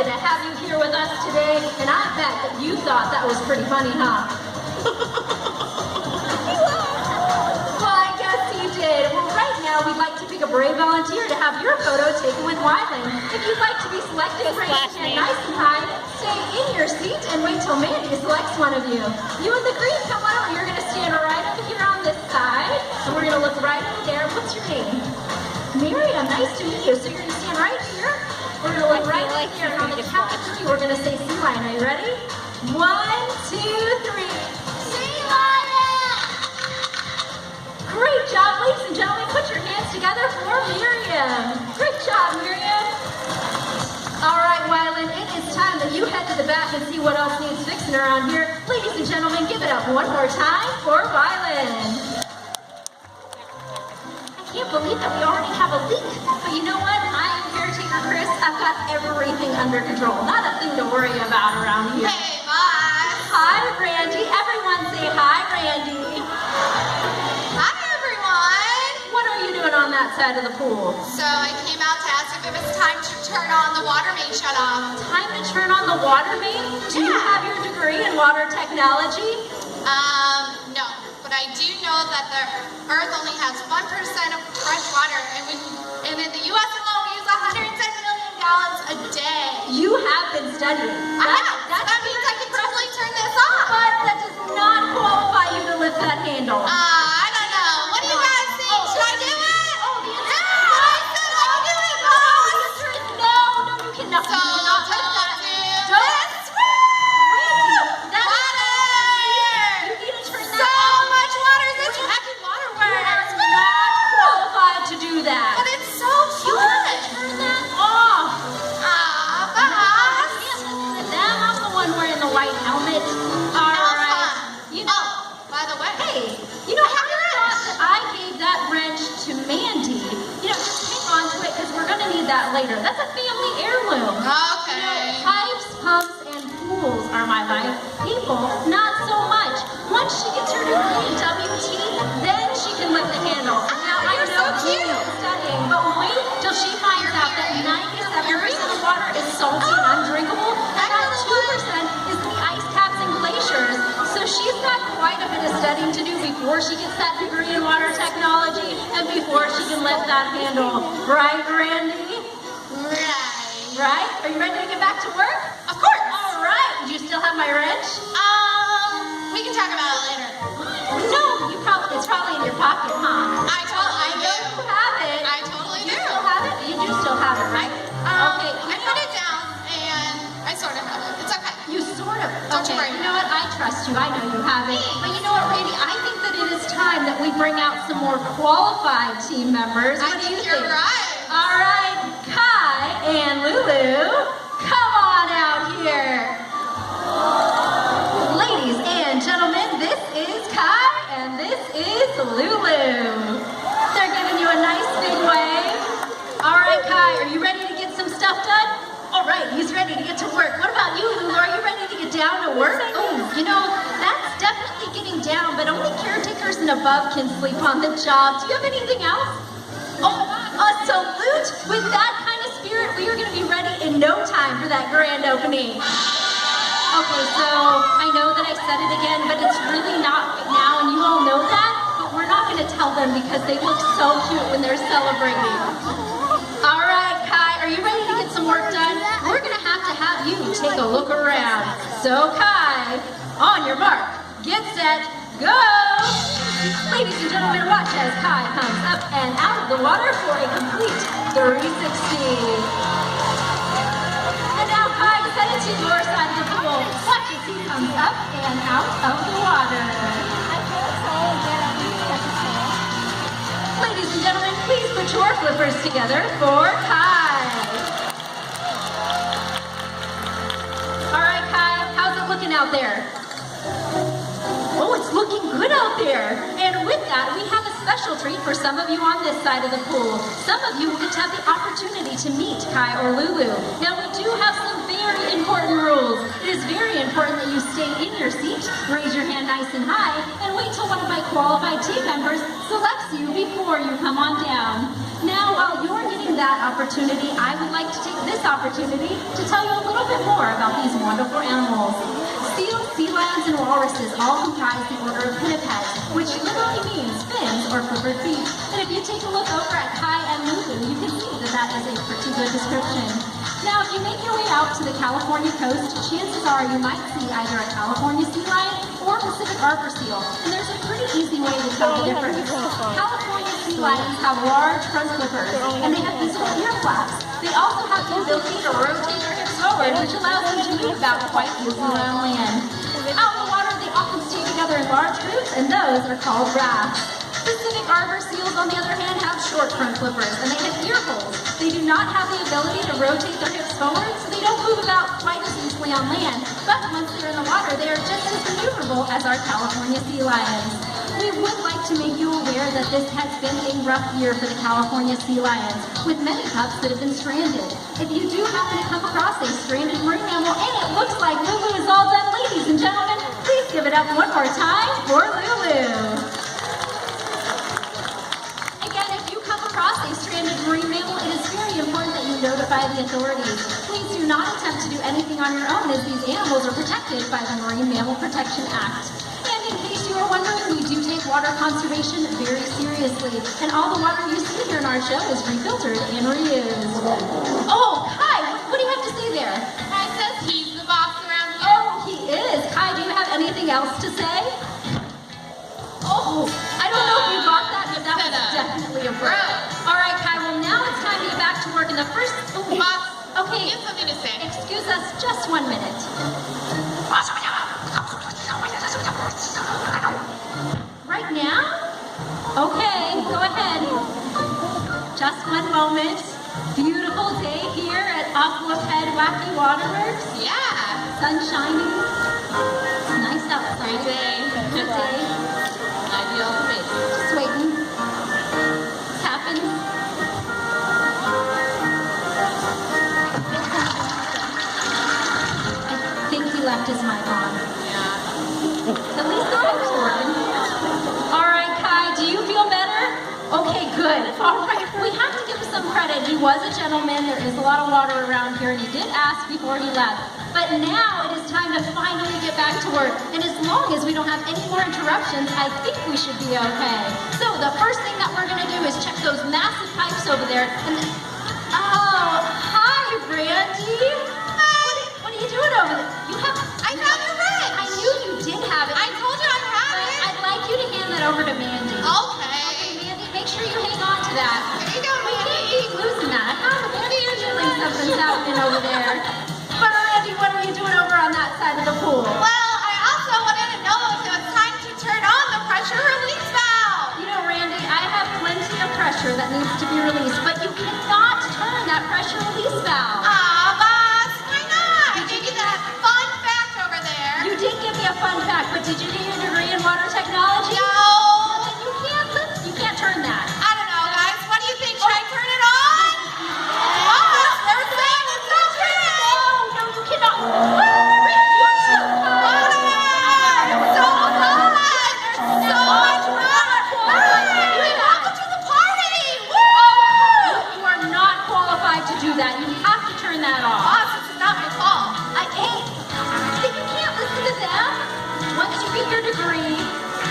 excited to have you here with us today, and I bet that you thought that was pretty funny, huh? Well, I guess you did. Well, right now we'd like to pick a brave volunteer to have your photo taken with Wyland. If you'd like to be selected, raise your hand nice and high, stay in your seat, and wait till Mandy selects one of you. You in the green, come on over. You're going to stand right over here on this side, and we're going to look right over there. What's your name? Miriam, nice to meet you. So you're going to stand right here. We're going to look right over here, and on the count of 3, we're going to say sea lion. Are you ready? 1, 2, 3. Sea lion! Great job, ladies and gentlemen. Put your hands together for Miriam. Great job, Miriam. All right, Wyland, it is time that you head to the back and see what else needs fixing around here. Ladies and gentlemen, give it up one more time for Wyland. I can't believe that we already have a leak, but you know what? I am caretaker Chris. I've got everything under control. Not a thing to worry about around here. Hey, boss. Hi, Randy. Everyone say hi, Randy. Hi, everyone. What are you doing on that side of the pool? So I came out to ask if it was time to turn on the water main shut off. Time to turn on the water main? Do you have your degree in water technology? No. But I do know that the Earth only has 1% of fresh water, and in the U.S. alone, we use 110 million gallons a day. You have been studying. I have. That means I can totally turn this off. But that does not qualify you to lift that handle. I don't know. What do you guys think? Should I do it? Yeah, I said I can do it, boss. No, you cannot. So You cannot lift that. don't do Don't. this. That Water! you need to turn So that off. much water. This wacky water You are works. not qualified to do that. But it's so You have fun. to turn that off. Boss. Them, I'm the one wearing the white helmet. All right. You know, By the way, hey, you know, I thought that I gave that wrench to Mandy. You know, just hang on to it because we're going to need that later. That's a family heirloom. okay. Pipes, pumps, and pools are my life. People, not so much. Once she gets her degree in WT, then she can lift the handle. Now, I You're know so she's cute. studying, but wait till she finds out that 97% of water is salty and undrinkable, and that 2% is in the ice caps and glaciers. So she's got quite a bit of studying to do before she gets that degree in water technology and before she can lift that handle. Right, Randy? Right. Right? Are you ready to get back to work? Of course. All right. Do you still have my wrench? We can talk about it later. No, it's probably in your pocket, huh? I totally know do. you have it. I totally You do. still have it? You do still have it, right? Okay. I put it down, and I sort of have it. It's okay. You sort of. Don't Okay. you worry. You know what? I trust you. I know you have it. But you know what, Randy? I think that it is time that we bring out some more qualified team members. What do you you're think? right. All right, Kai and Lulu, come on out here. Ladies and gentlemen, this is Kai and this is Lulu. They're giving you a nice big wave. All right, Kai, are you ready to get some stuff done? All right, he's ready to get to work. What about you, Lulu? Are you ready to get down to work? Oh, you know, that's definitely getting down, but only caretakers and above can sleep on the job. Do you have anything else? Oh, a salute! With that kind of spirit, we are going to be ready in no time for that grand opening. Okay, so I know that I said it again, but it's really not right now, and you all know that, but we're not going to tell them because they look so cute when they're celebrating. All right, Kai, are you ready to get some work done? We're going to have you take a look around. So, Kai, on your mark, get set, go! Ladies and gentlemen, watch as Kai comes up and out of the water for a complete 360. And now Kai is headed to your side of the pool. Watch as he comes up and out of the water. Ladies and gentlemen, please put your flippers together for Kai. All right, Kai, how's it looking out there? Oh, it's looking good out there. And with that, we have a special treat for some of you on this side of the pool. Some of you will get to have the opportunity to meet Kai or Lulu. Now, we do have some very important rules. It is very important that you stay in your seat, raise your hand nice and high, and wait till one of my qualified team members selects you before you come on down. Now, while you're getting that opportunity, I would like to take this opportunity to tell you a little more about these wonderful animals. Seals, sea lions, and walruses all comprise the order of pinnipeds, which literally means fins or flippered feet. And if you take a look over at Kai and Lulu, you can see that that is a pretty good description. Now, if you make your way out to the California coast, chances are you might see either a California sea lion or Pacific Arbor seal. And there's a pretty easy way to tell the difference. California sea lions have large front flippers, and they have visible ear flaps. They also have the ability to rotate their hips forward, which allows them to move about quite easily on land. Out in the water, they often stay together in large groups, and those are called rafts. Pacific Arbor seals, on the other hand, have short front flippers, and they have ear holes. They do not have the ability to rotate their hips forward, so they don't move about quite as easily on land. But once they're in the water, they are just as maneuverable as our California sea lions. We would like to make you aware that this has been a rough year for the California sea lions, with many pups that have been stranded. If you do happen to come across a stranded marine mammal, and it looks like Lulu is all done, ladies and gentlemen, please give it up one more time for Lulu. Again, if you come across a stranded marine mammal, it is very important that you notify the authorities. Please do not attempt to do anything on your own, as these animals are protected by the Marine Mammal Protection Act. And in case you are wondering, we do take water conservation very seriously, and all the water you see here in our show is refiltered and reused. Oh, Kai, what do you have to say there? Kai says he's the boss around here. Oh, he is. Kai, do you have anything else to say? Oh, I don't know if you got that, but that was definitely a bro. All right, Kai, well, now it's time to get back to work in the first... Boss, okay, he has something to say. Excuse us just 1 minute. Right now? Okay, go ahead. Just 1 moment. Beautiful day here at Aquaped Wacky Waterworks. Yeah. Sun shining. It's nice outside. Great day. Good day. Ideal for me. Just waiting. This happens. I think he left his mic on. At least the mic's working. All right, Kai, do you feel better? Okay, good. All right, we have to give him some credit. He was a gentleman. There is a lot of water around here, and he did ask before he left. But now it is time to finally get back to work. And as long as we don't have any more interruptions, I think we should be okay. So the first thing that we're going to do is check those massive pipes over there. And then, oh, hi, Brandy. What are you doing over there? You have... I found your wrench. I knew you did have it. I told you I had But it. I'd like you to hand that over to Mandy. Okay. Mandy, make sure you hang on to that. Here you go, We can't Mandy. keep losing that. I have a feeling something's happening over there. But Randy, what are you doing over on that side of the pool? Well, I also wanted to know if it was time to turn on the pressure release valve. You know, Randy, I have plenty of pressure that needs to be released, but you cannot turn that pressure release valve. Aw, boss, why not? I gave you that fun fact over there. You did give me a fun fact, but did you get your degree in water technology? No. Then you can't turn that. I don't know, guys. What do you think? Should I turn it on? Boss, they're saying it's okay. No, you cannot. Randy, you're so Why? It's so fun. There's so much fun. Hey, welcome to the party. Woo! You are not qualified to do that. You have to turn that off. Boss, this is not my fault. Then you can't listen to them. Once you get your degree.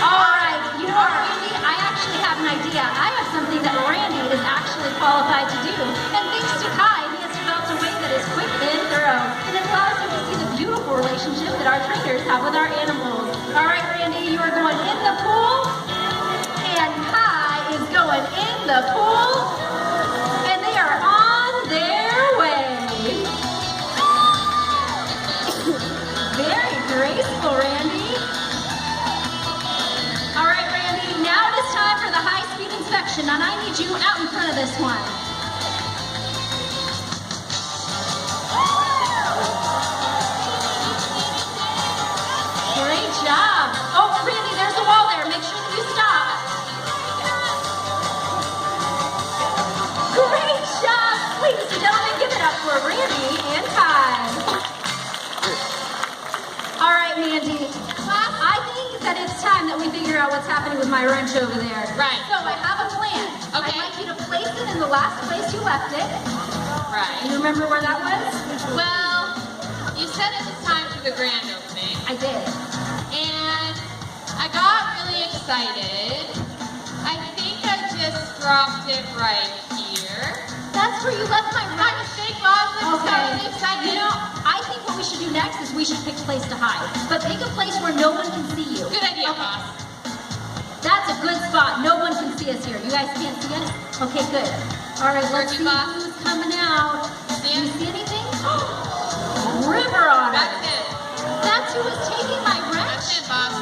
All right. You know what, Randy? I actually have an idea. I have something that Randy is actually qualified to do. And thanks to Kai, he has developed a way that is quick and thorough. And it allows him to see the beautiful relationship that our trainers have with our animals. All right, Randy, you are going in the pool. And Kai is going in the pool. And they are on their way. Very graceful, Randy. All right, Randy, now it is time for the high-speed inspection, and I need you out in front of this one. Great job. Oh, Randy, there's a wall there. Make sure that you stop. Great job. Ladies and gentlemen, give it up for Randy and Kai. All right, Mandy. I think that it's time that we figure out what's happening with my wrench over there. Right. So I have a plan. Okay. I'd like you to place it in the last place you left it. Right. You remember where that was? Well, the grand opening, I did. and I got really excited. I think I just dropped it right here. That's where you left my My mistake, Boss. I just got really Okay. excited. You know, I think what we should do next is we should pick a place to hide. But pick a place where no one can see you. Good idea, Okay. Boss. That's a good spot. No one can see us here. You guys can't see us? Okay, good. All right, let's Working, see boss. who's coming out. See Do you him? see anything? River on That's it. it. That's who was taking my wrench. That's it, Boss.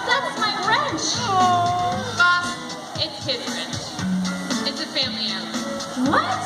That's my wrench. Boss, it's his wrench. It's a family heirloom. What?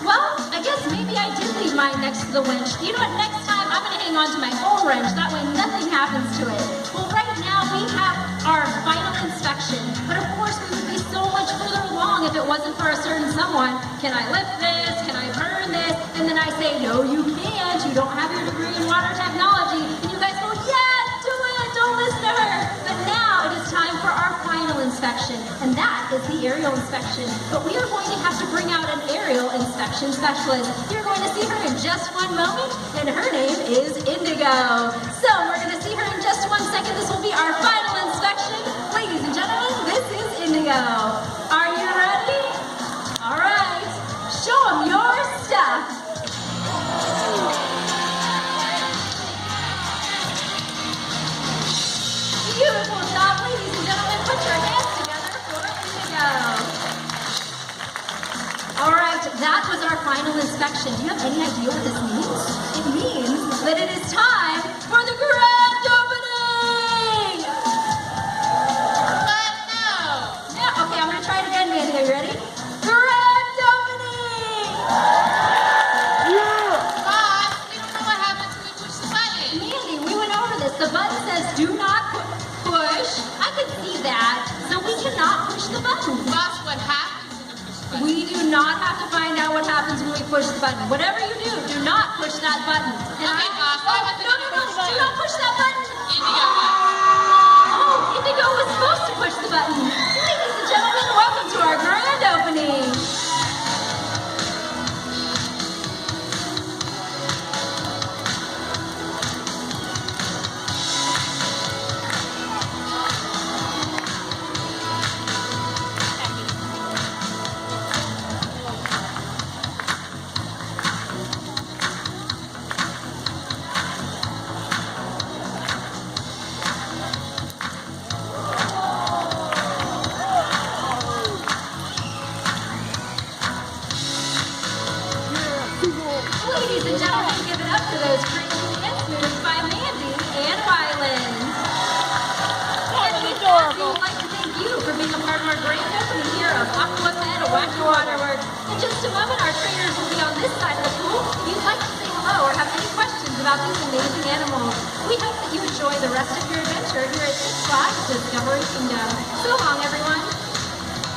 Well, I guess maybe I did leave mine next to the winch. You know what? Next time I'm going to hang on to my own wrench. That way nothing happens to it. Well, right now we have our final inspection. But of course, we would be so much further along if it wasn't for a certain someone. Can I lift this? Can I burn this? And then I say, no, you can't. You don't have your degree in water technology. And you guys go, yeah, do it. Don't listen to her. But now it is time for our final inspection. And that is the aerial inspection. But we are going to have to bring out an aerial inspection specialist. You're going to see her in just one moment, and her name is Indigo. So we're going to see her in just 1 second. This will be our final inspection. Ladies and gentlemen, this is Indigo. Are you ready? All right. Show them your stuff. Beautiful job, ladies and gentlemen. Put your hands together for Indigo. All right, that was our final inspection. Do you have any idea what this means? It means that it is time for the grand opening. But no. Yeah, okay, I'm gonna try it again, Mandy. Are you ready? Grand opening. Boss, we don't know what happens when we push the button. Mandy, we went over this. The button says do not push. I could see that. So we cannot push the button. Boss, what happens when you push the button? We do not have to find out what happens when we push the button. Whatever you do not push that button. And Okay, boss, I want no, do not push that button. Indigo button. Oh, Indigo was supposed to push the button. Ladies and gentlemen, welcome to our grand opening. Ladies and gentlemen, give it up for those crazy dance moves by Mandy and Rylan. And with that, we would like to thank you for being a part of our grand opening here of Aquafed Wacky Waterworks. In just a moment, our trainers will be on this side of the pool. If you'd like to say hello or have any questions about these amazing animals, we hope that you enjoy the rest of your adventure here at Six Flags Discovery Kingdom. So long, everyone.